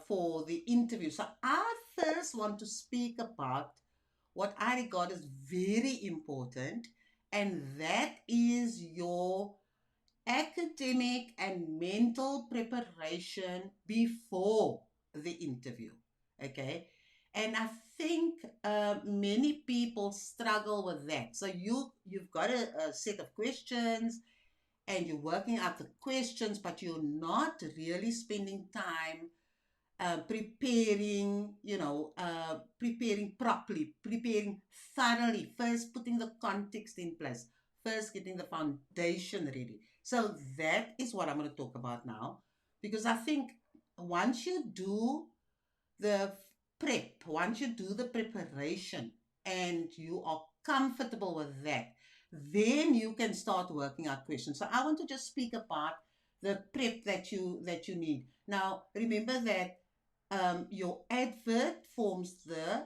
for the interview. So I first want to speak about what I regard as very important, and that is your academic and mental preparation before the interview. Okay. And I think many people struggle with that. So you've got a set of questions and you're working out the questions, but you're not really spending time preparing, preparing properly, preparing thoroughly, first putting the context in place, first getting the foundation ready. So that is what I'm going to talk about now, because I think once you do the once you do the preparation and you are comfortable with that, then you can start working out questions. So I want to just speak about the prep that you need. Now, remember that your advert forms the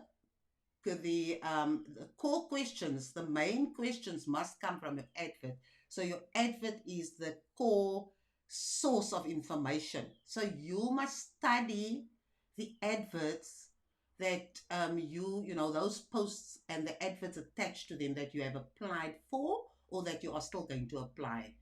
core questions. The main questions must come from your advert. So your advert is the core source of information. So you must study the adverts that those posts and the adverts attached to them that you have applied for or that you are still going to apply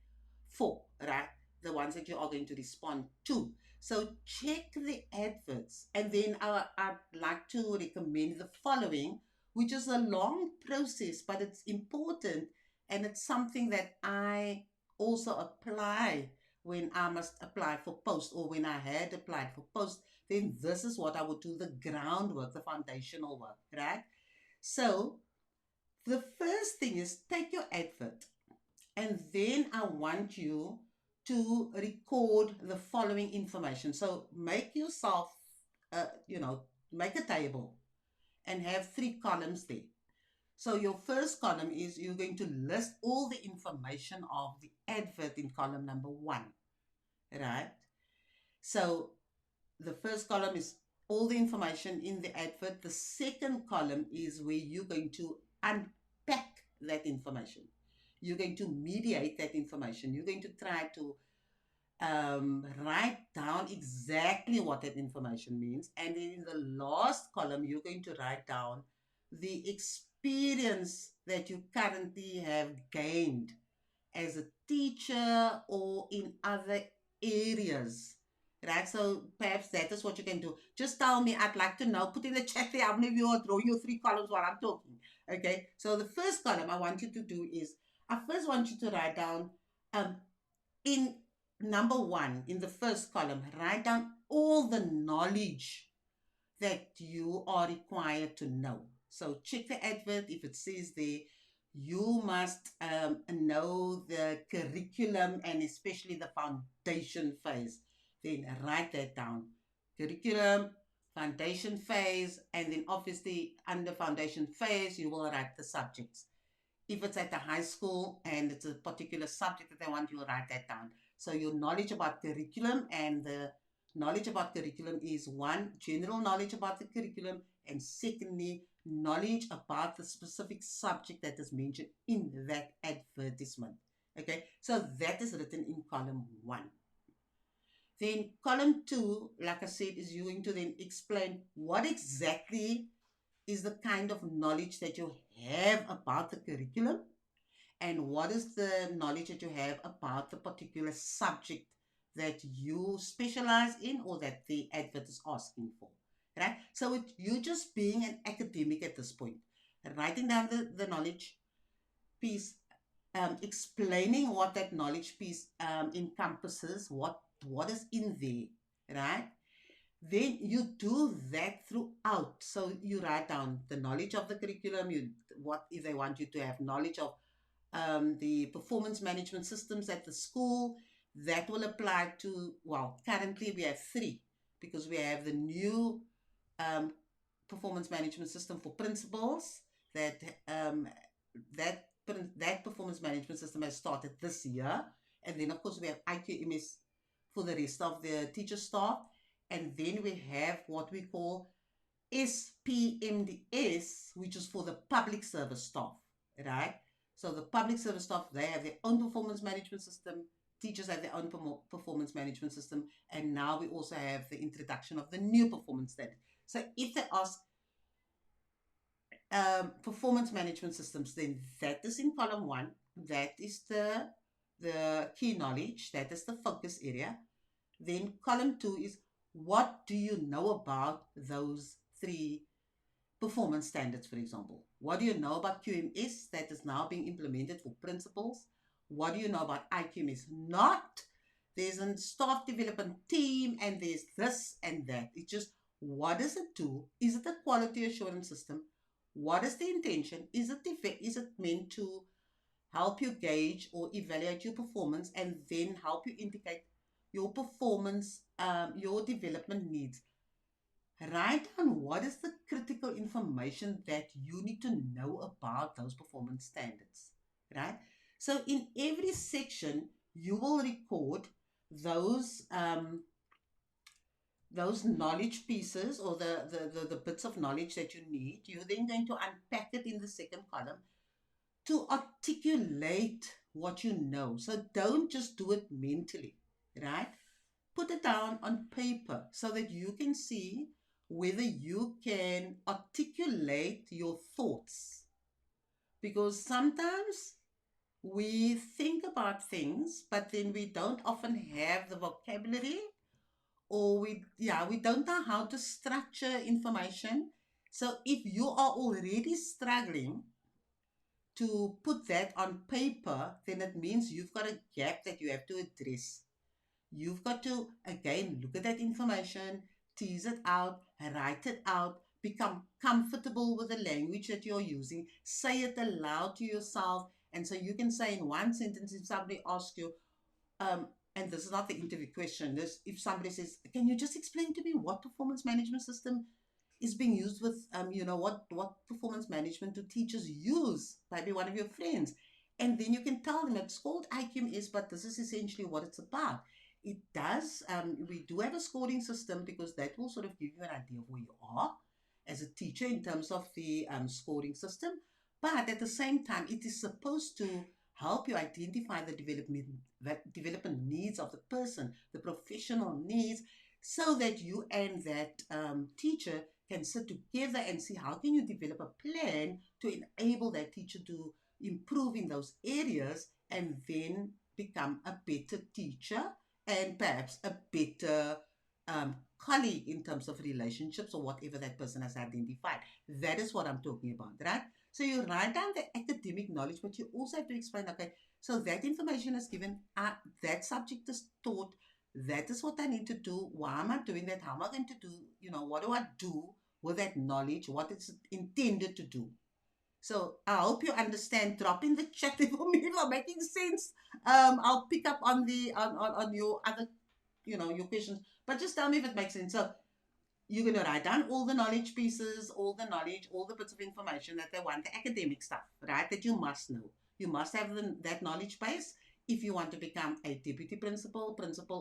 for, right? The ones that you are going to respond to. So check the adverts. And then I'd like to recommend the following, which is a long process, but it's important. And it's something that I also apply when I must apply for post, or when I had applied for post. Then this is what I would do, the groundwork, the foundational work, right? So the first thing is take your advert, and then I want you to record the following information. So make yourself, make a table and have 3 columns there. So your first column is you're going to list all the information of the advert in column number 1, right? So the first column is all the information in the advert. The second column is where you're going to unpack that information. You're going to mediate that information. You're going to try to write down exactly what that information means. And then in the last column, you're going to write down the experience that you currently have gained as a teacher or in other areas. Right, so perhaps that is what you can do. Just tell me, I'd like to know, put in the chat there how many of you are drawing your 3 columns while I'm talking. Okay, so the first column I want you to do is, I first want you to write down, in number 1, in the first column, write down all the knowledge that you are required to know. So check the advert. If it says there, you must know the curriculum and especially the foundation phase. Then write that down. Curriculum, foundation phase, and then obviously under foundation phase, you will write the subjects. If it's at the high school and it's a particular subject that they want, you will write that down. So your knowledge about curriculum, and the knowledge about curriculum is 1, general knowledge about the curriculum, and secondly, knowledge about the specific subject that is mentioned in that advertisement. Okay, so that is written in column 1. Then column 2, like I said, is you going to then explain what exactly is the kind of knowledge that you have about the curriculum, and what is the knowledge that you have about the particular subject that you specialize in or that the advert is asking for, right? So you're just being an academic at this point, writing down the knowledge piece, explaining what that knowledge piece encompasses, what is in there, right? Then you do that throughout. So you write down the knowledge of the curriculum, what if they want you to have knowledge of the performance management systems at the school. That will apply to, well, currently we have 3, because we have the new um, performance management system for principals that that performance management system has started this year. And then, of course, we have IQMS for the rest of the teacher staff. And then we have what we call SPMDS, which is for the public service staff, right? So the public service staff, they have their own performance management system. teachers have their own performance management system, and now we also have the introduction of the new performance standard. So if they ask performance management systems, then that is in column one. That is the key knowledge. That is the focus area. Then column two is what do you know about those three performance standards, for example. What do you know about QMS that is now being implemented for principals? What do you know about IQMS? Not there's a staff development team and there's this and that. It's just what does it do? Is it a quality assurance system? What is the intention? Is it meant to help you gauge or evaluate your performance and then help you indicate your performance, your development needs? Write down what is the critical information that you need to know about those performance standards, right? So in every section, you will record those those knowledge pieces or the bits of knowledge that you need. You're then going to unpack it in the second column to articulate what you know. So don't just do it mentally, right? Put it down on paper so that you can see whether you can articulate your thoughts. Because sometimes we think about things, but then we don't often have the vocabulary, or we don't know how to structure information. So if you are already struggling to put that on paper, then it means you've got a gap that you have to address. You've got to, again, look at that information, tease it out, write it out, become comfortable with the language that you're using, say it aloud to yourself. And so you can say in one sentence, if somebody asks you, um, and this is not the interview question, this if somebody says, can you just explain to me what performance management system is being used with, what performance management do teachers use? Maybe one of your friends. And then you can tell them it's called IQMS, but this is essentially what it's about. It does, we do have a scoring system because that will sort of give you an idea of where you are as a teacher in terms of the scoring system. But at the same time, it is supposed to help you identify the development needs of the person, the professional needs, so that you and that teacher can sit together and see how can you develop a plan to enable that teacher to improve in those areas and then become a better teacher and perhaps a better colleague in terms of relationships or whatever that person has identified. That is what I'm talking about, right? So you write down the academic knowledge, but you also have to explain, okay, so that information is given, that subject is taught, that is what I need to do. Why am I doing that? How am I going to do? What do I do with that knowledge? What it's intended to do? So I hope you understand. Drop in the chat for me if I'm making sense. I'll pick up on on your other, your questions. But just tell me if it makes sense. So you're going to write down all the knowledge pieces, all the knowledge, all the bits of information that they want, the academic stuff, right? That you must know. You must have that knowledge base if you want to become a deputy principal,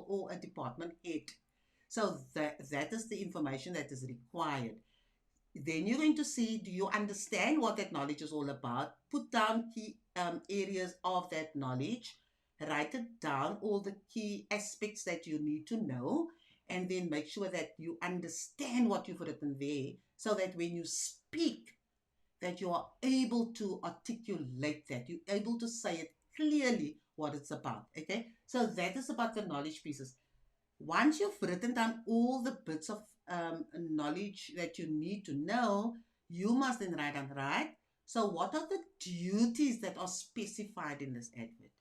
or a department head. So that is the information that is required. Then you're going to see, do you understand what that knowledge is all about? Put down key areas of that knowledge, write it down, all the key aspects that you need to know, and then make sure that you understand what you've written there so that when you speak, that you are able to articulate that, you're able to say it clearly what it's about, okay? So that is about the knowledge pieces. Once you've written down all the bits of knowledge that you need to know, you must then write down, right? So what are the duties that are specified in this advert?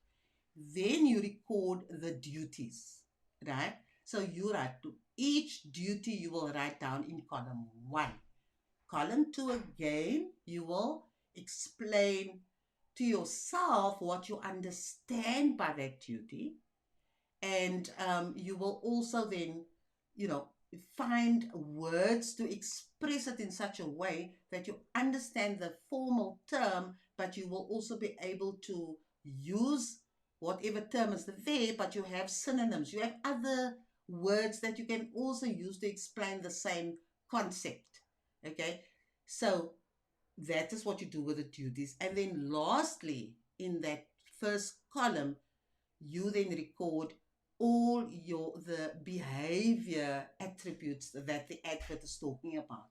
Then you record the duties, right? So you write to each duty, you will write down in column one. Column two, again, you will explain to yourself what you understand by that duty. And you will also then, you know, find words to express it in such a way that you understand the formal term, but you will also be able to use whatever term is there, but you have synonyms. You have other words that you can also use to explain the same concept. Okay, so that is what you do with the duties. And then lastly, in that first column, you then record all the behavior attributes that the advert is talking about.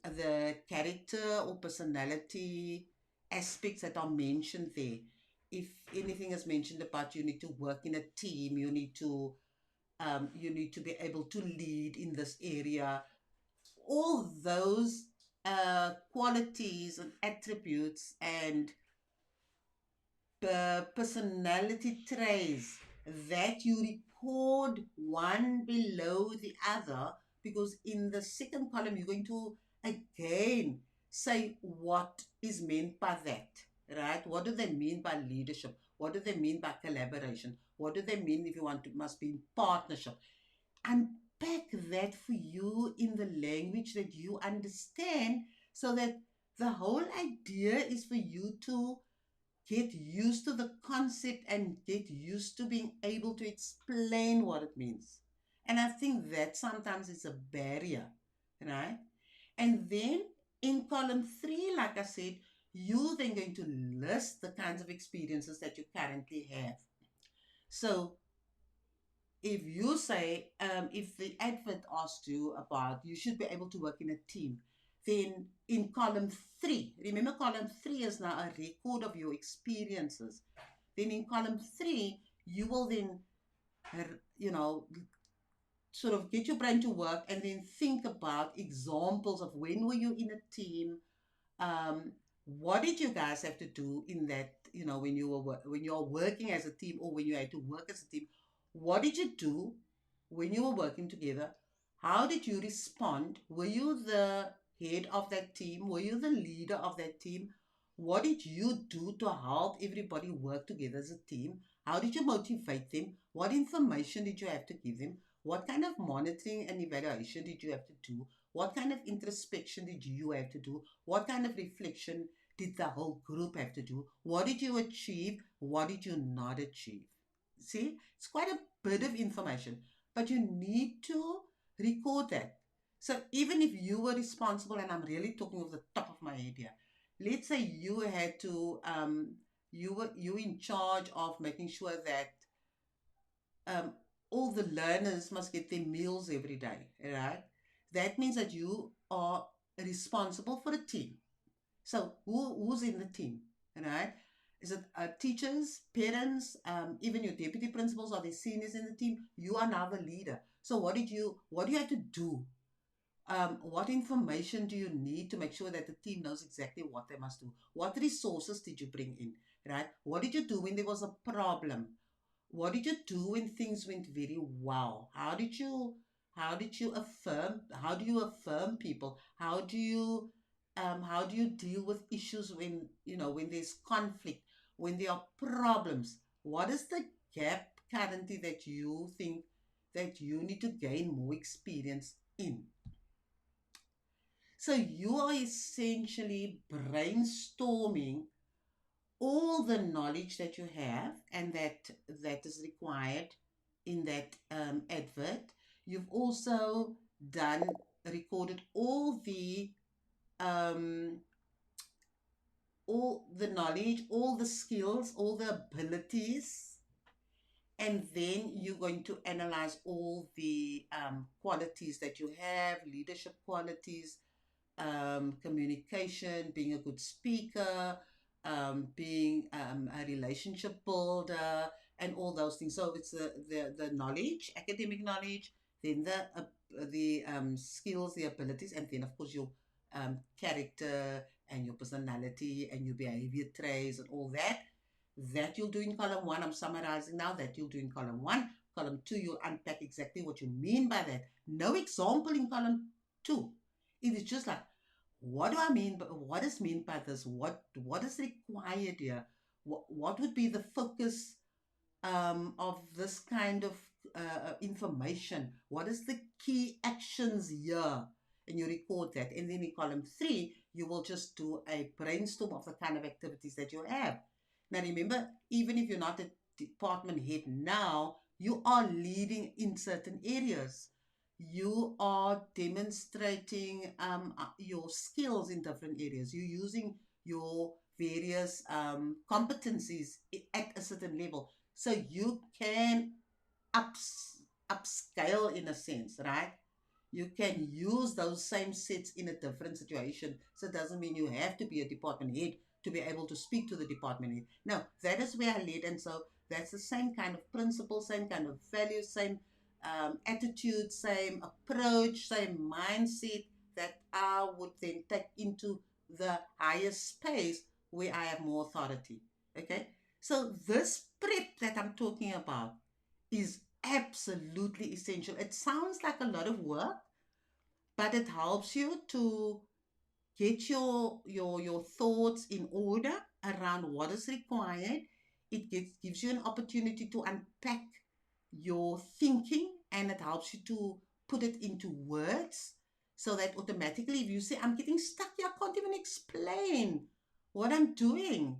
The character or personality aspects that are mentioned there. If anything is mentioned about you need to work in a team, you need to be able to lead in this area. All those qualities and attributes and personality traits that you record one below the other, because in the second column you're going to again say what is meant by that, right? What do they mean by leadership? What do they mean by collaboration? What do they mean if you want to must be in partnership? Unpack that for you in the language that you understand, so that the whole idea is for you to get used to the concept and get used to being able to explain what it means. And I think that sometimes is a barrier, right? And then in column three, like I said, you then going to list the kinds of experiences that you currently have. So if you say, if the advert asked you about you should be able to work in a team, then in column three, remember column three is now a record of your experiences. Then in column three, you will then, you know, sort of get your brain to work and then think about examples of when were you in a team, um, what did you guys have to do in that, when you were when you're working as a team, or when you had to work as a team? What did you do when you were working together? How did you respond? Were you the head of that team? Were you the leader of that team? What did you do to help everybody work together as a team? How did you motivate them? What information did you have to give them? What kind of monitoring and evaluation did you have to do? What kind of introspection did you have to do? What kind of reflection did the whole group have to do? What did you achieve? What did you not achieve? See, it's quite a bit of information, but you need to record that. So even if you were responsible, and I'm really talking off the top of my head here, let's say you had to, you in charge of making sure that um, all the learners must get their meals every day, right? That means that you are responsible for a team. So who's in the team, right? Is it teachers, parents, even your deputy principals, or the seniors in the team? You are now the leader. So what do you have to do? What information do you need to make sure that the team knows exactly what they must do? What resources did you bring in, right? What did you do when there was a problem? What did you do when things went very well? How did you affirm, how do you affirm people? How do you deal with issues when, when there's conflict, when there are problems? What is the gap currently that you think that you need to gain more experience in? So you are essentially brainstorming all the knowledge that you have and that is required in that advert. You've also done recorded um, all the knowledge, all the skills, all the abilities, and then you're going to analyze all the qualities that you have, leadership qualities, communication, being a good speaker, being a relationship builder, and all those things. So it's the knowledge, academic knowledge, then the skills, the abilities, and then of course your character and your personality and your behavior traits and all that. That you'll do in column one. I'm summarizing now. That you'll do in column one. Column two, you'll unpack exactly what you mean by that. No example in column two. It is just like, what do I mean? But what is meant by this? What is required here? What would be the focus of this kind of information? What is the key actions here? And you record that. And then in column three, you will just do a brainstorm of the kind of activities that you have. Now remember, even if you're not a department head now, you are leading in certain areas. You are demonstrating your skills in different areas. You're using your various competencies at a certain level. So you can upscale in a sense, right? You can use those same sets in a different situation. So it doesn't mean you have to be a department head to be able to speak to the department head. No, that is where I led. And so that's the same kind of principle, same kind of value, same attitude, same approach, same mindset that I would then take into the higher space where I have more authority. Okay? So this prep that I'm talking about is absolutely essential. It sounds like a lot of work, but it helps you to get your thoughts in order around what is required. Gives you an opportunity to unpack your thinking, and it helps you to put it into words so that automatically if you say I'm getting stuck here, I can't even explain what I'm doing,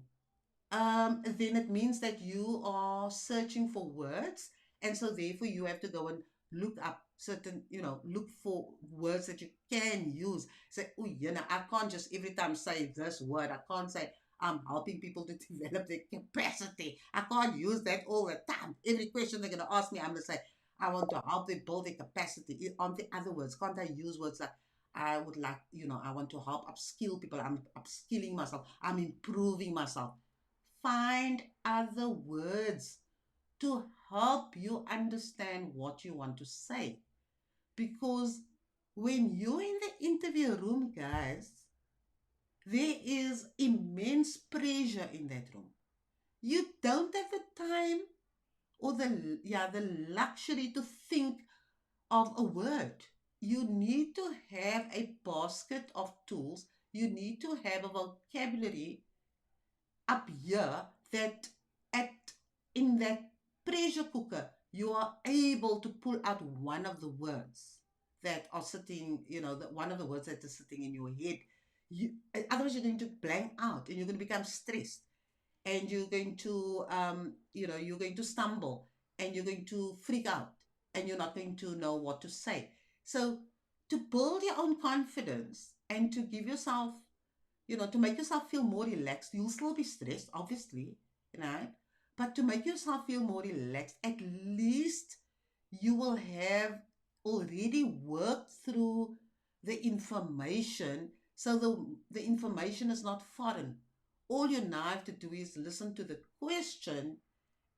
then it means that you are searching for words, and so therefore you have to go and look up certain, look for words that you can use. Say, oh, I can't just every time say this word. I can't say I'm helping people to develop their capacity. I can't use that all the time. Every question they're going to ask me, I'm going to say, I want to help them build their capacity. On the other words, can't I use words like, I would like, I want to help upskill people. I'm upskilling myself. I'm improving myself. Find other words to help you understand what you want to say. Because when you're in the interview room, guys, there is immense pressure in that room. You don't have the time or the luxury to think of a word. You need to have a basket of tools. You need to have a vocabulary up here that at in that pressure cooker you are able to pull out one of the words that are sitting, one of the words that is sitting in your head. Otherwise you're going to blank out and you're going to become stressed, and you're going to you're going to stumble, and you're going to freak out, and you're not going to know what to say. So to build your own confidence and to give yourself, to make yourself feel more relaxed. You'll still be stressed, obviously, but to make yourself feel more relaxed, at least you will have already worked through the information. So the information is not foreign. All you now have to do is listen to the question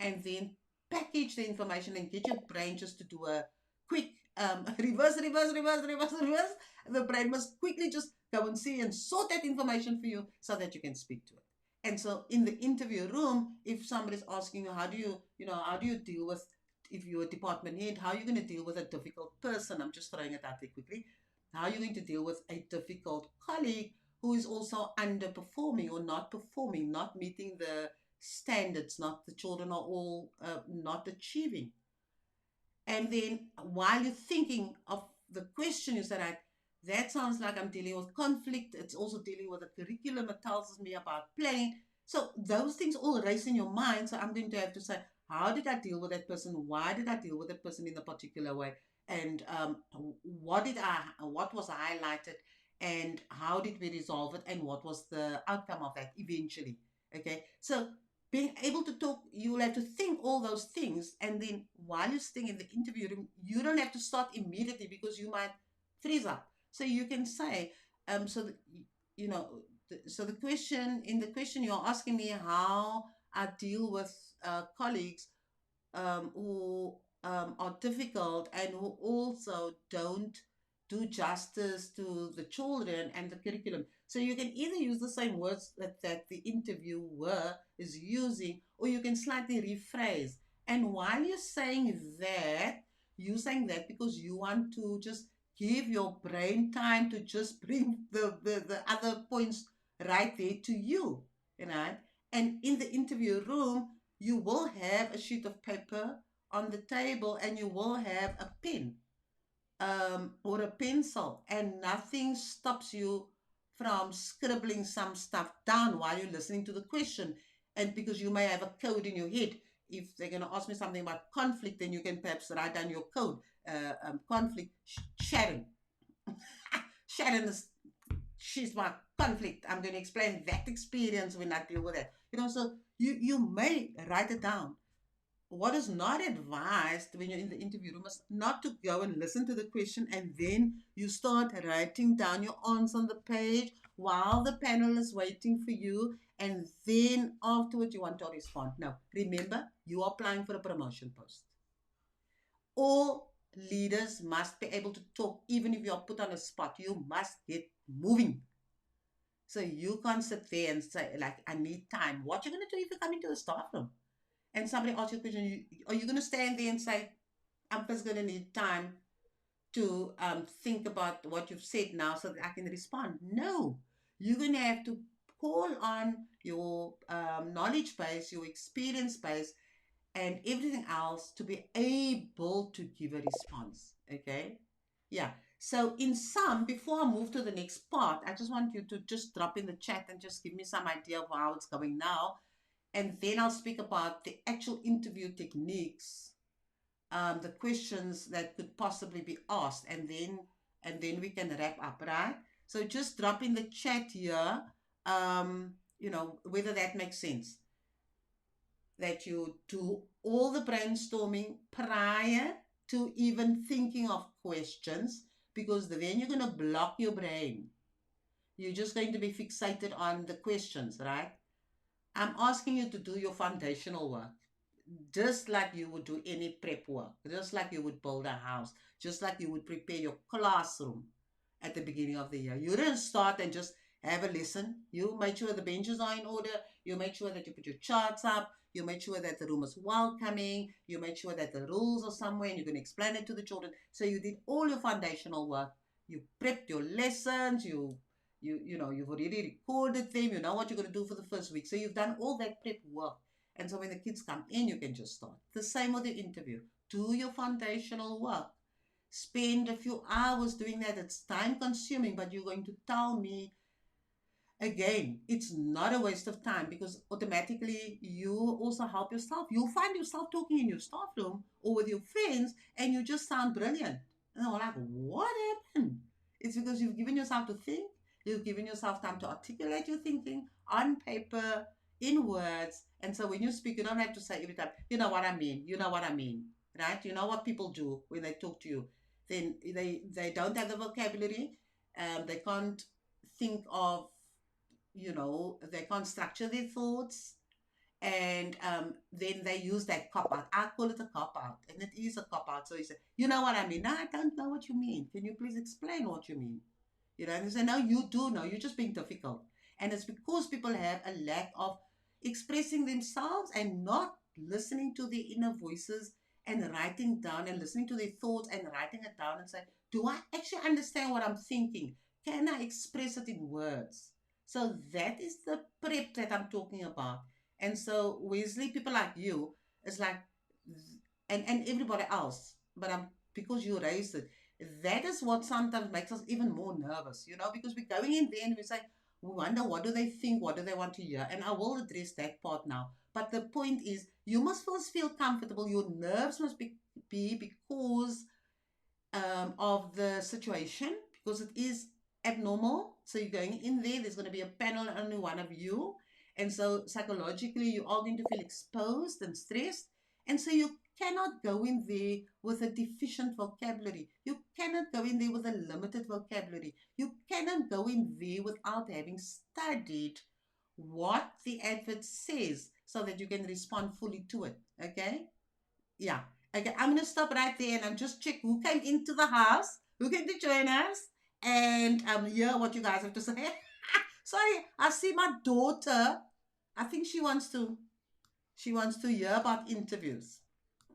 and then package the information and get your brain just to do a quick reverse, reverse, reverse, reverse, reverse. The brain must quickly just go and see and sort that information for you so that you can speak to it. And so in the interview room, if somebody's asking you, how do you deal with, if you're a department head, how are you going to deal with a difficult person? I'm just throwing it out there quickly. How are you going to deal with a difficult colleague who is also underperforming or not performing, not meeting the standards, not the children are all not achieving? And then while you're thinking of the question, you say, right, that sounds like I'm dealing with conflict. It's also dealing with a curriculum. It tells me about playing. So those things all race in your mind. So I'm going to have to say, how did I deal with that person? Why did I deal with that person in a particular way? And what was highlighted, and how did we resolve it? And what was the outcome of that eventually? Okay. So being able to talk, you will have to think all those things, and then while you're sitting in the interview room, you don't have to start immediately because you might freeze up. So you can say, so that, you know, so the question you're asking me how I deal with colleagues who are difficult and who also don't do justice to the children and the curriculum. So you can either use the same words that the interviewer is using, or you can slightly rephrase. And while you're saying that because you want to just give your brain time to just bring the other points right there to you, you know. And in the interview room, you will have a sheet of paper on the table, and you will have a pen or a pencil, and nothing stops you from scribbling some stuff down while you're listening to the question. And because you may have a code in your head, if they're going to ask me something about conflict, then you can perhaps write down your code. Conflict, Sharon. Sharon is she's my conflict. I'm going to explain that experience when I deal with that. So you may write it down. What is not advised when you're in the interview room is not to go and listen to the question and then you start writing down your answer on the page while the panel is waiting for you, and then afterwards you want to respond. Now, remember, you are applying for a promotion post. All leaders must be able to talk, even if you are put on a spot. You must get moving. So you can't sit there and say, like, I need time. What you going to do if you come into the staff room and somebody asks you a question? Are you going to stand there and say, I'm just going to need time to think about what you've said now so that I can respond? No. You're going to have to call on your knowledge base, your experience base, and everything else to be able to give a response. Okay? Yeah. So, in sum, before I move to the next part, I just want you to just drop in the chat and just give me some idea of how it's going now. And then I'll speak about the actual interview techniques, the questions that could possibly be asked, and then we can wrap up, right? So just drop in the chat here, whether that makes sense, that you do all the brainstorming prior to even thinking of questions, because then you're going to block your brain. You're just going to be fixated on the questions, right? I'm asking you to do your foundational work, just like you would do any prep work, just like you would build a house, just like you would prepare your classroom at the beginning of the year. You didn't start and just have a lesson. You made sure the benches are in order. You made sure that you put your charts up. You made sure that the room is welcoming. You made sure that the rules are somewhere and you're going to explain it to the children. So you did all your foundational work. You prepped your lessons. You've already recorded them. You know what you're going to do for the first week. So you've done all that prep work. And so when the kids come in, you can just start. The same with the interview. Do your foundational work. Spend a few hours doing that. It's time consuming, but you're going to tell me again, it's not a waste of time, because automatically you also help yourself. You'll find yourself talking in your staff room or with your friends and you just sound brilliant. And I'm like, what happened? It's because you've given yourself to think, you've given yourself time to articulate your thinking on paper, in words. And so when you speak, you don't have to say every time, you know what I mean, you know what I mean, right? You know what people do when they talk to you. Then they don't have the vocabulary, they can't think of, they can't structure their thoughts, and then they use that cop out. I call it a cop out, and it is a cop out. So you say, you know what I mean? No, I don't know what you mean. Can you please explain what you mean? And they say, no, you do know. You're just being difficult. And it's because people have a lack of expressing themselves and not listening to their inner voices and writing down and listening to their thoughts and writing it down and say, do I actually understand what I'm thinking? Can I express it in words? So that is the prep that I'm talking about. And so Wesley, people like you, it's like, and everybody else, but because you raised it, that is what sometimes makes us even more nervous, because we're going in there and we say, we wonder, what do they think? What do they want to hear? And I will address that part now. But the point is, you must first feel comfortable. Your nerves must be because of the situation, because it is abnormal. So you're going in there, there's going to be a panel, only one of you. And so psychologically, you are going to feel exposed and stressed. And so you cannot go in there with a deficient vocabulary. You cannot go in there with a limited vocabulary. You cannot go in there without having studied what the advert says so that you can respond fully to it. Okay? Yeah. Okay, I'm gonna stop right there and I'm just check who came into the house, who came to join us, and hear what you guys have to say. Sorry, I see my daughter. I think she wants to hear about interviews.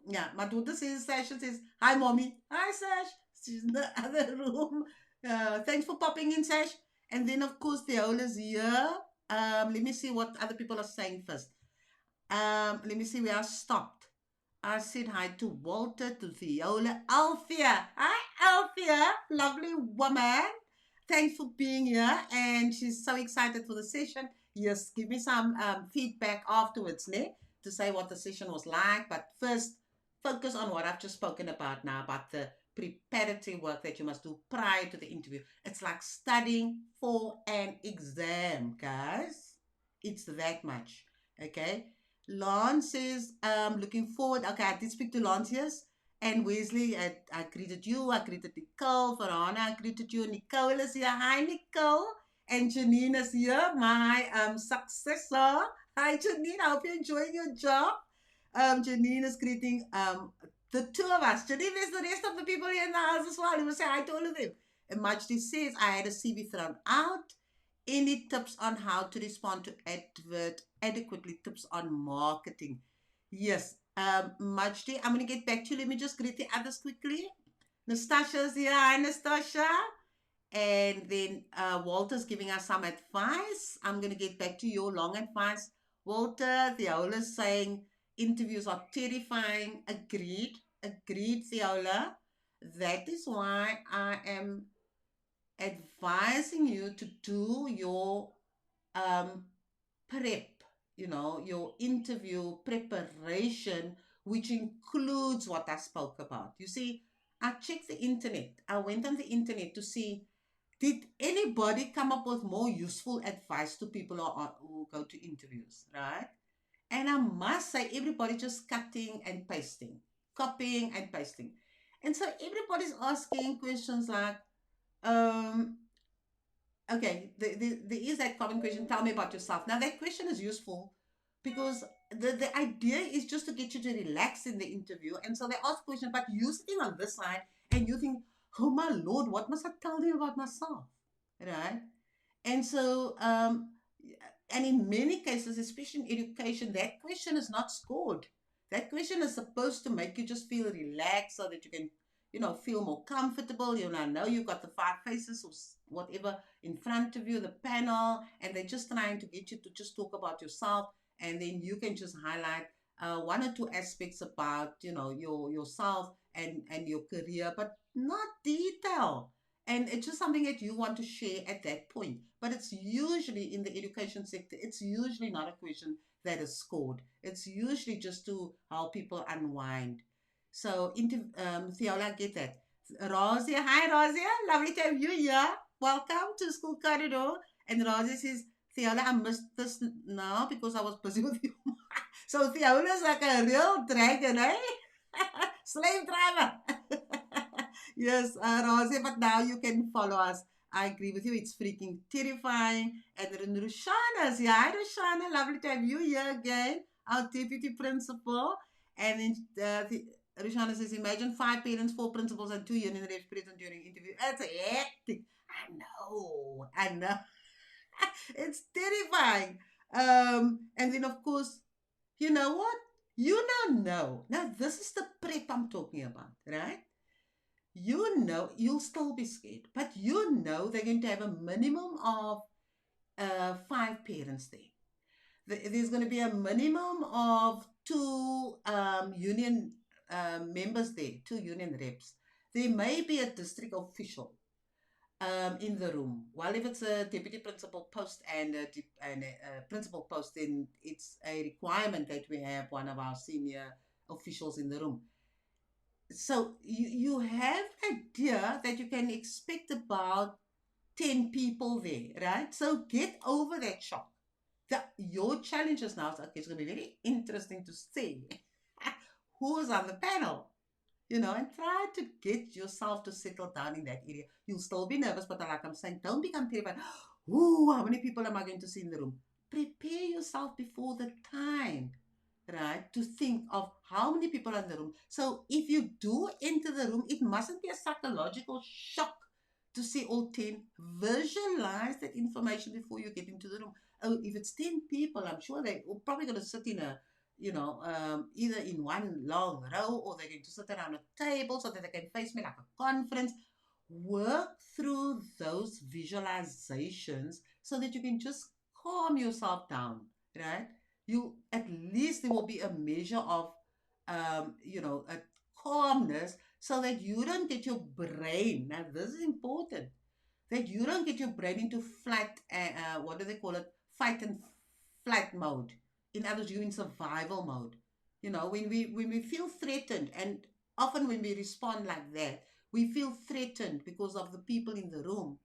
Yeah, my daughter says, Sasha says, hi mommy. Hi Sash. She's in the other room. Thanks for popping in, Sash. And then of course the whole is here. Let me see what other people are saying first. Let me see where I stopped. I said hi to Walter, to Theola, Althea. Hi, Althea. Lovely woman. Thanks for being here. And she's so excited for the session. Yes, give me some feedback afterwards, ne? To say what the session was like. But first, focus on what I've just spoken about now, about the preparatory work that you must do prior to the interview. It's like studying for an exam, guys. It's that much. Okay. Lance says, looking forward. Okay, I did speak to Lance, yes. And Wesley, I greeted you. I greeted Nicole. Farana, I greeted you. Nicole is here. Hi, Nicole. And Janine is here, my successor. Hi, Janine. I hope you're enjoying your job. Janine is greeting the two of us. Janine, there's the rest of the people here in the house as well. You must say hi to all of them. And Majdi says, I had a CV thrown out. Any tips on how to respond to advert adequately? Tips on marketing? Yes. Majdi, I'm going to get back to you. Let me just greet the others quickly. Nastasha's here. Hi, Nastasha. And then Walter's giving us some advice. I'm going to get back to your long advice. Walter, Theola's saying interviews are terrifying. Agreed. Agreed, Theola. That is why I am advising you to do your um, prep, your interview preparation, which includes what I spoke about. You see, I checked the internet. I went on the internet to see, did anybody come up with more useful advice to people who go to interviews, right? And I must say, everybody just cutting and pasting, copying and pasting. And so everybody's asking questions like, um, okay, there is that common question, tell me about yourself. Now, that question is useful because the idea is just to get you to relax in the interview. And so they ask questions, but you sitting on this side and you think, oh my Lord, what must I tell them about myself? Right? And so, and in many cases, especially in education, that question is not scored. That question is supposed to make you just feel relaxed so that you can, feel more comfortable. Know you've got the five faces or whatever in front of you, the panel, and they're just trying to get you to just talk about yourself. And then you can just highlight one or two aspects about, yourself and your career, but not detail. And it's just something that you want to share at that point. But it's usually in the education sector, it's usually not a question that is scored. It's usually just to help people unwind. So, Theola, get that. Rosia, hi Rosia, lovely to have you here. Welcome to School Corridor. And Rosia says, Theola, I missed this now because I was busy with you. So Theola is like a real dragon, eh? Slave driver. Yes, Rosie, but now you can follow us. I agree with you. It's freaking terrifying. And then Rushana's here. Hi, Rushana. Lovely to have you here again. Our deputy principal. And then Rushana says, imagine 5 parents, 4 principals, and 2 union reps present during interview. That's hectic. I know. It's terrifying. And then, of course, you know what? You now know. Now, this is the prep I'm talking about, right? You'll still be scared, but they're going to have a minimum of 5 parents there. There's going to be a minimum of 2 union members there, 2 union reps. There may be a district official in the room. Well, if it's a deputy principal post and a principal post, then it's a requirement that we have one of our senior officials in the room. So you have an idea that you can expect about 10 people there, right? So get over that shock. Your challenges now is, okay, it's going to be very interesting to see who's on the panel, and try to get yourself to settle down in that area. You'll still be nervous, but like I'm saying, don't become terrified. Ooh, how many people am I going to see in the room? Prepare yourself before the time, right? To think of how many people are in the room. So if you do enter the room, it mustn't be a psychological shock to see all 10. Visualize that information before you get into the room. Oh, if it's 10 people, I'm sure they're probably going to sit in a, either in one long row or they're going to sit around a table so that they can face me like a conference. Work through those visualizations so that you can just calm yourself down, right? You at least there will be a measure of, a calmness so that you don't get your brain. Now, this is important that you don't get your brain into flight, what do they call it? Fight and flight mode. In other words, you're in survival mode. When we feel threatened, and often when we respond like that, We feel threatened because of the people in the room.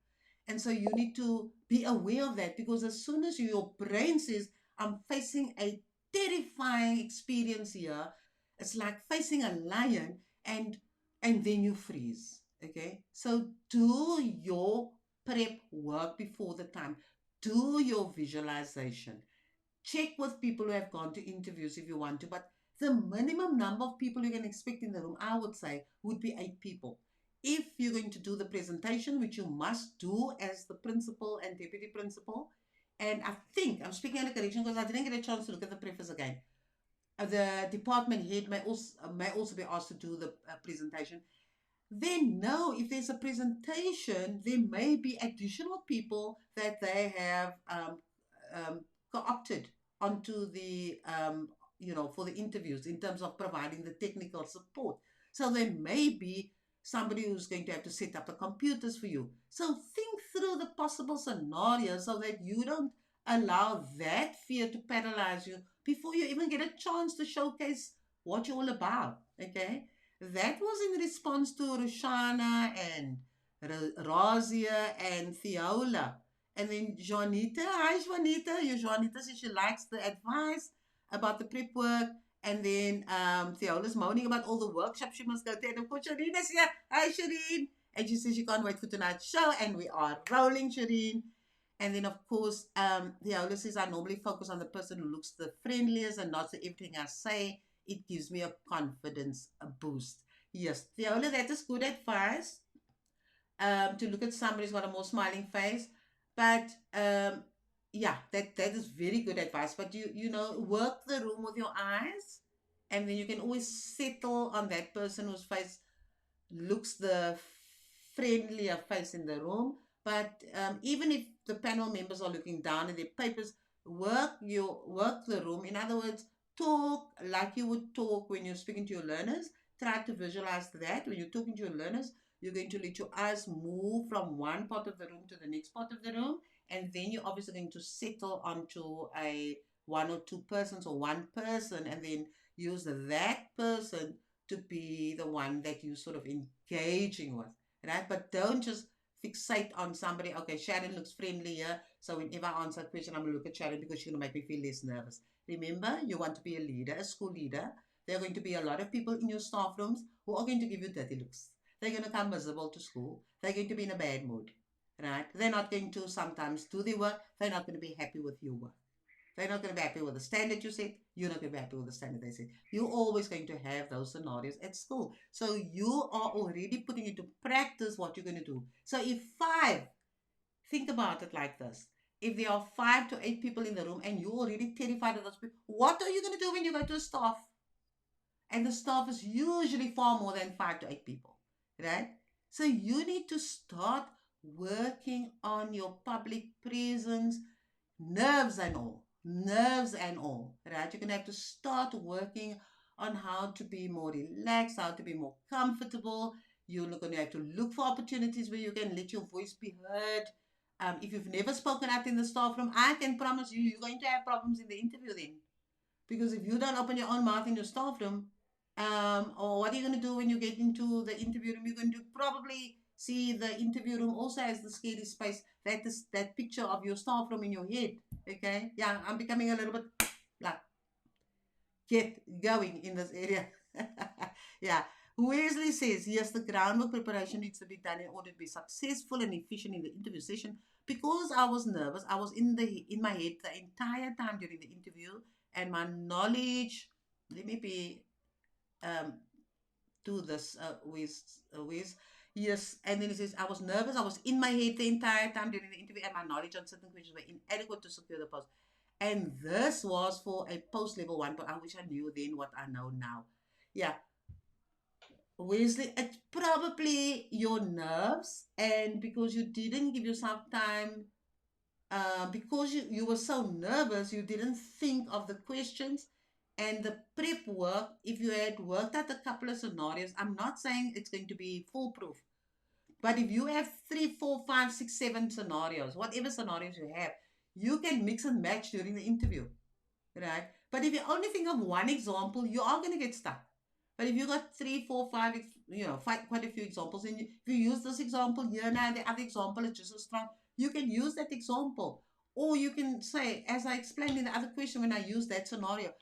And so you need to be aware of that, because as soon as your brain says, I'm facing a terrifying experience here, it's like facing a lion, and then you freeze. Okay. So do your prep work before the time. Do your visualization. Check with people who have gone to interviews if you want to, but the minimum number of people you can expect in the room, I would say, would be 8 people. If you're going to do the presentation, which you must do as the principal and deputy principal, and I think I'm speaking under correction because I didn't get a chance to look at the preface again. The department head may also be asked to do the presentation. Then no, if there's a presentation, there may be additional people that they have um, co-opted onto the for the interviews in terms of providing the technical support. So there may be somebody who's going to have to set up the computers for you. So think through the possible scenarios so that you don't allow that fear to paralyze you before you even get a chance to showcase what you're all about. Okay. That was in response to Roshana and Razia and Theola. And then Juanita, hi Juanita. Juanita says she likes the advice about the prep work. And then Theola's moaning about all the workshops she must go to. And of course, Shireen is here. Hi, Shireen. And she says she can't wait for tonight's show. And we are rolling, Shireen. And then, of course, Theola says, I normally focus on the person who looks the friendliest and not everything I say. It gives me a confidence a boost. Yes, Theola, that is good advice. To look at somebody who's got a more smiling face. But yeah, that is very good advice. But work the room with your eyes, and then you can always settle on that person whose face looks the friendlier face in the room. But even if the panel members are looking down at their papers, work the room. In other words, talk like you would talk when you're speaking to your learners. Try to visualize that when you're talking to your learners. You're going to let your eyes move from one part of the room to the next part of the room, and then you're obviously going to settle onto a one or two persons or one person, and then use that person to be the one that you sort of engaging with, right? But don't just fixate on somebody. Okay, Sharon looks friendly here, so whenever I answer a question, I'm going to look at Sharon because she's going to make me feel less nervous. Remember, you want to be a leader, a school leader. There are going to be a lot of people in your staff rooms who are going to give you dirty looks. They're going to come miserable to school. They're going to be in a bad mood, right? They're not going to sometimes do their work. They're not going to be happy with your work. They're not going to be happy with the standard you set. You're not going to be happy with the standard they set. You're always going to have those scenarios at school. So you are already putting into practice what you're going to do. So if five, think about it like this. If there are 5 to 8 people in the room and you're already terrified of those people, what are you going to do when you go to a staff? And the staff is usually far more than 5 to 8 people, right? So you need to start working on your public presence, nerves and all, right? You're going to have to start working on how to be more relaxed, how to be more comfortable. You're going to have to look for opportunities where you can let your voice be heard. If you've never spoken out in the staff room, I can promise you, you're going to have problems in the interview then. Because if you don't open your own mouth in your staff room, or what are you going to do when you get into the interview room? You're going to probably see the interview room also as the scary space. That is that picture of your staff room in your head. Okay, yeah, I'm becoming a little bit like get going in this area. Yeah. Wesley says, yes, the groundwork preparation needs to be done in order to be successful and efficient in the interview session. Because I was nervous, I was in my head the entire time during the interview, and my knowledge. Let me be do this with yes, and then he says, I was nervous, I was in my head the entire time during the interview, and my knowledge on certain questions were inadequate to secure the post. And this was for a post level one, but I wish I knew then what I know now. Yeah. Wesley, it's probably your nerves, and because you didn't give yourself time, because you were so nervous, you didn't think of the questions and the prep work. If you had worked out a couple of scenarios, I'm not saying it's going to be foolproof, but if you have 3, 4, 5, 6, 7 scenarios, whatever scenarios you have, you can mix and match during the interview, right? But if you only think of one example, you are going to get stuck. But if you got three, four, five, five, quite a few examples, and if you use this example here now, the other example is just as strong, you can use that example. Or you can say, as I explained in the other question, when I use that scenario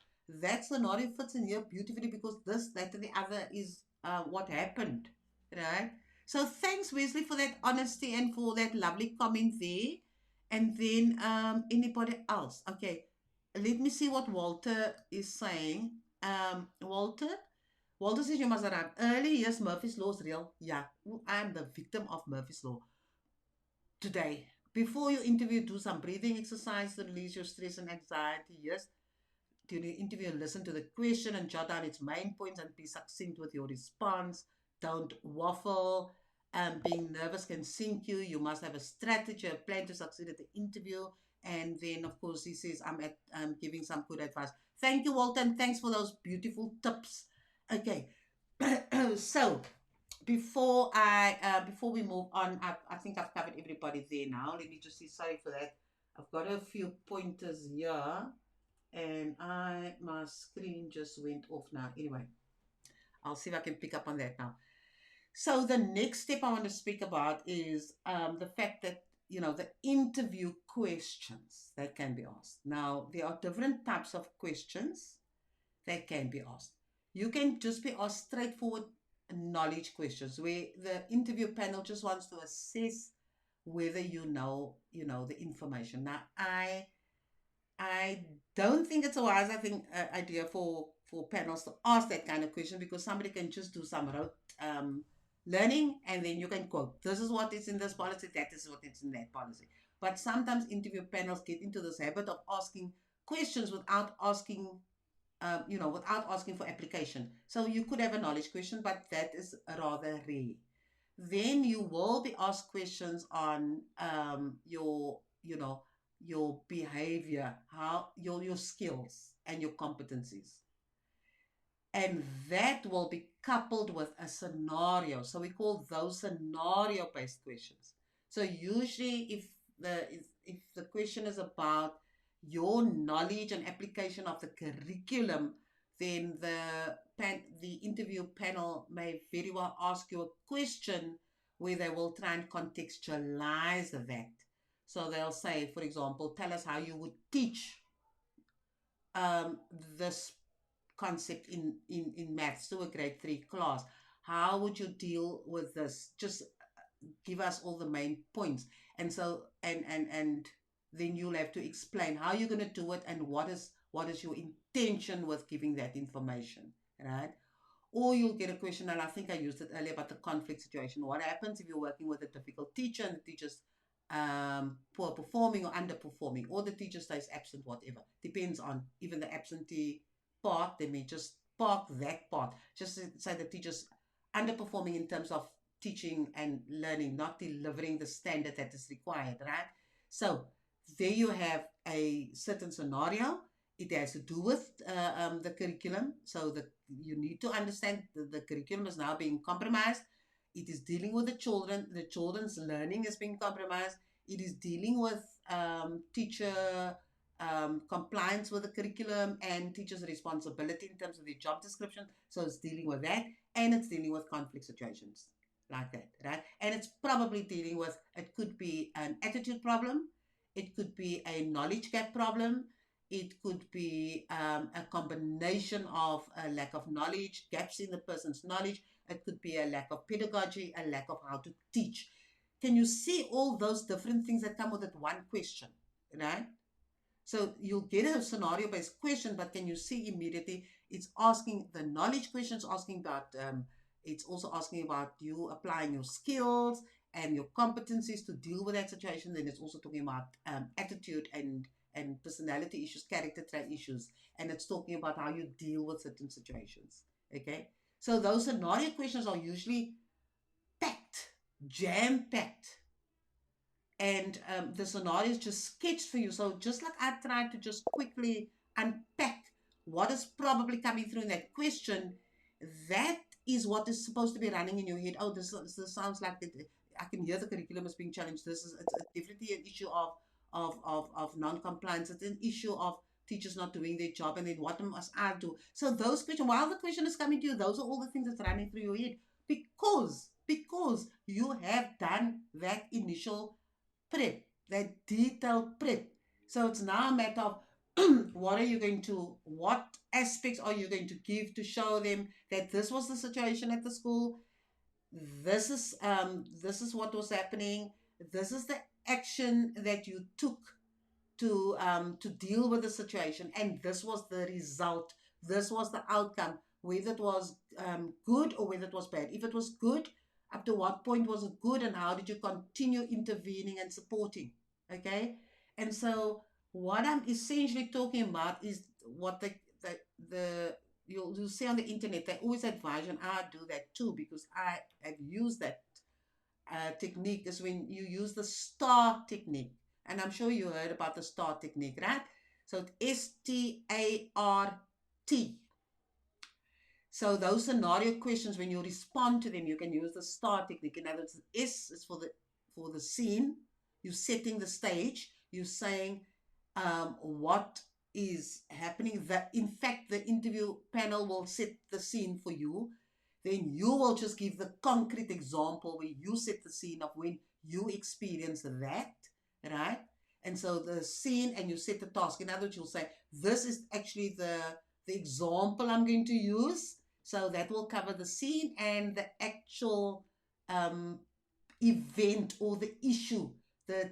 fits in here beautifully because this, that, and the other is what happened, right? So thanks, Wesley, for that honesty and for that lovely comment there. And then anybody else? Okay, let me see what Walter is saying. Walter says you must arrive early. Yes, Murphy's Law is real. Yeah, I'm the victim of Murphy's Law today. Before you interview, do some breathing exercise to release your stress and anxiety. Yes, during the interview, listen to the question and jot down its main points and be succinct with your response. Don't waffle. Being nervous can sink you. You must have a strategy, a plan to succeed at the interview. And then, of course, he says, I'm giving some good advice. Thank you, Walter, and thanks for those beautiful tips. Okay, so before we move on, I think I've covered everybody there now. Let me just see. Sorry for that. I've got a few pointers here, and my screen just went off now. Anyway, I'll see if I can pick up on that now. So the next step I want to speak about is the fact that the interview questions that can be asked. Now there are different types of questions that can be asked. You can just be asked straightforward knowledge questions where the interview panel just wants to assess whether the information. Now, I don't think it's a wise idea for panels to ask that kind of question because somebody can just do some rote learning and then you can quote, this is what is in this policy, that is what is in that policy. But sometimes interview panels get into this habit of asking questions without asking for application. So you could have a knowledge question, but that is rather rare. Then you will be asked questions on your behavior, how your skills and your competencies. And that will be coupled with a scenario. So we call those scenario-based questions. So usually if the question is about your knowledge and application of the curriculum, then the interview panel may very well ask you a question where they will try and contextualize that. So they'll say, for example, tell us how you would teach um, this concept in maths to a grade 3 class. How would you deal with this? Just give us all the main points. And so and then you'll have to explain how you're going to do it and what is your intention with giving that information, right? Or you'll get a question, and I think I used it earlier about the conflict situation. What happens if you're working with a difficult teacher and the teacher's poor performing or underperforming, or the teacher stays absent, whatever. Depends on even the absentee part. They may just park that part. Just say the teacher's underperforming in terms of teaching and learning, not delivering the standard that is required, right? So there you have a certain scenario. It has to do with the curriculum. So you need to understand the curriculum is now being compromised. It is dealing with the children. The children's learning is being compromised. It is dealing with teacher compliance with the curriculum and teachers' responsibility in terms of their job description. So it's dealing with that, and it's dealing with conflict situations like that, right? And it's probably dealing with, it could be an attitude problem, it could be a knowledge gap problem, it could be a combination of a lack of knowledge, gaps in the person's knowledge, it could be a lack of pedagogy, a lack of how to teach. Can you see all those different things that come with that one question, right? So you'll get a scenario-based question, but can you see immediately it's asking the knowledge questions, asking about, it's also asking about you applying your skills and your competencies to deal with that situation. Then it's also talking about attitude and personality issues, character trait issues, and it's talking about how you deal with certain situations. Okay, so those scenario questions are usually packed, jam-packed, and the scenario is just sketched for you. So just like I tried to just quickly unpack what is probably coming through in that question, that is what is supposed to be running in your head. Oh, this sounds like it. I can hear the curriculum is being challenged. It's definitely an issue of non-compliance. It's an issue of teachers not doing their job, and then what must I do? So those questions, while the question is coming to you, those are all the things that's running through your head, because you have done that initial prep, that detailed prep. So it's now a matter of what aspects are you going to give to show them that this was the situation at the school, this is what was happening, this is the action that you took to deal with the situation, and this was the result, this was the outcome, whether it was good or whether it was bad. If it was good, up to what point was it good, and how did you continue intervening and supporting? Okay. And so what I'm essentially talking about is what the you'll see on the internet, they always advise, and I do that too because I have used that technique, is when you use the STAR technique. And I'm sure you heard about the STAR technique, right? So it's START. So those scenario questions, when you respond to them, you can use the STAR technique. In other words, S is for the scene. You're setting the stage. You're saying what is happening. That in fact, the interview panel will set the scene for you. Then you will just give the concrete example where you set the scene of when you experience that, right? And so the scene, and you set the task. In other words, you'll say, this is actually the example I'm going to use. So that will cover the scene and the actual um, event or the issue, the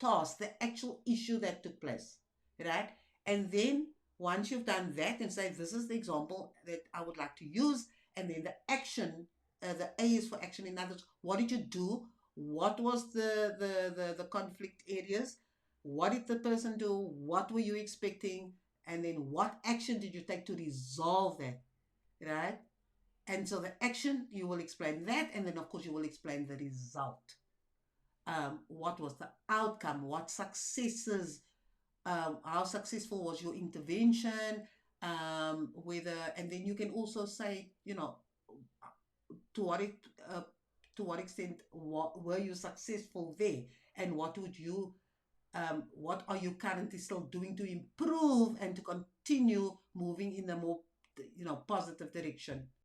task, the actual issue that took place, right? And then once you've done that and say, this is the example that I would like to use, and then the action, the A is for action. In others, what did you do? What was the conflict areas? What did the person do? What were you expecting? And then what action did you take to resolve that, right? And so the action, you will explain that, and then of course you will explain the result. What was the outcome? What successes? How successful was your intervention? Whether, and then you can also say, to what it, uh, to what extent were you successful there, and what are you currently still doing to improve and to continue moving in a more positive direction.